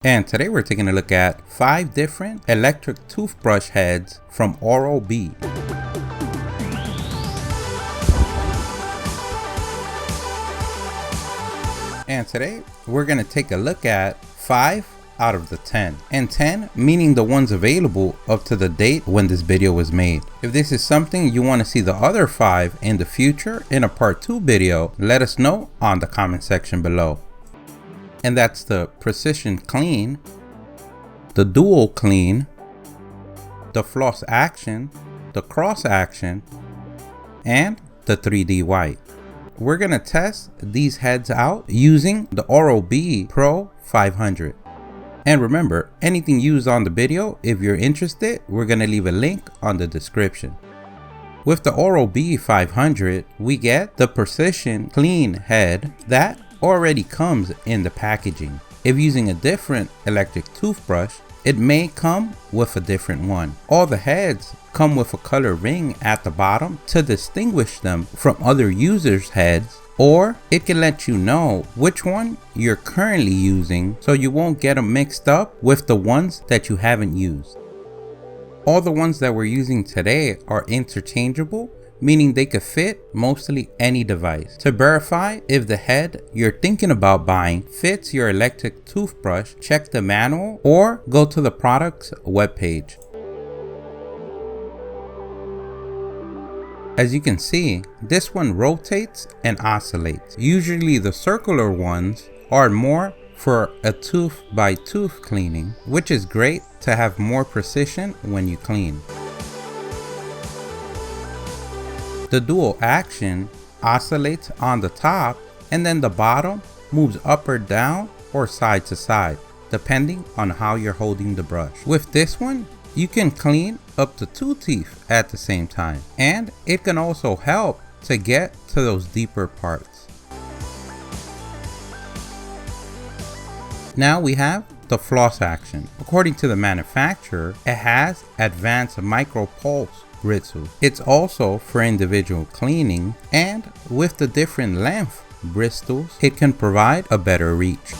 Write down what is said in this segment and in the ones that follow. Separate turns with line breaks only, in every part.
And today we're taking a look at 5 different electric toothbrush heads from Oral-B. And today we're going to take a look at 5 out of the 10. And 10 meaning the ones available up to the date when this video was made. If this is something you want to see the other 5 in the future in a part 2 video, let us know on the comment section below. And that's the Precision Clean, the Dual Clean, the Floss Action, the Cross Action, and the 3D White. We're going to test these heads out using the Oral-B Pro 500. And remember, anything used on the video, if you're interested, we're going to leave a link on the description. With the Oral-B 500, we get the Precision Clean head that already comes in the packaging. If using a different electric toothbrush, it may come with a different one. All the heads come with a color ring at the bottom to distinguish them from other users' heads, or it can let you know which one you're currently using so you won't get them mixed up with the ones that you haven't used. All the ones that we're using today are interchangeable, meaning they could fit mostly any device. To verify if the head you're thinking about buying fits your electric toothbrush, check the manual or go to the product's webpage. As you can see, this one rotates and oscillates. Usually the circular ones are more for a tooth by tooth cleaning, which is great to have more precision when you clean. The Dual Action oscillates on the top, and then the bottom moves up or down or side to side, depending on how you're holding the brush. With this one, you can clean up to 2 teeth at the same time, and it can also help to get to those deeper parts. Now we have the Floss Action. According to the manufacturer, it has advanced micro pulse bristles. It's also for individual cleaning, and with the different length bristles, it can provide a better reach.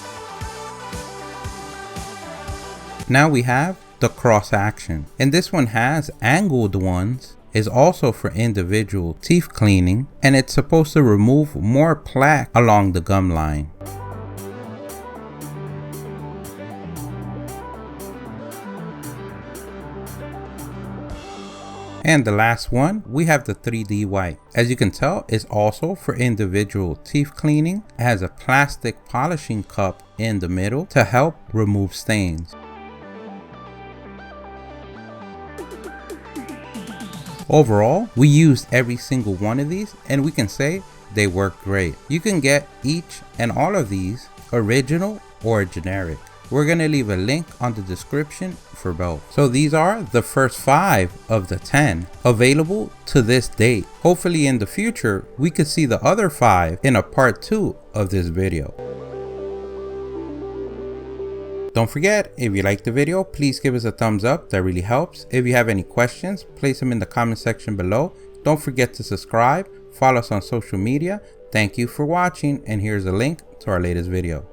Now we have the Cross Action, and this one has angled ones, is also for individual teeth cleaning, and it's supposed to remove more plaque along the gum line. And the last one, we have the 3D White. As you can tell, it's also for individual teeth cleaning. It has a plastic polishing cup in the middle to help remove stains. Overall, we used every single one of these and we can say they work great. You can get each and all of these original or generic. We're going to leave a link on the description for both. So these are the first 5 of the 10 available to this date. Hopefully in the future, we could see the other 5 in a part 2 of this video. Don't forget, if you liked the video, please give us a thumbs up. That really helps. If you have any questions, place them in the comment section below. Don't forget to subscribe, follow us on social media. Thank you for watching, and here's a link to our latest video.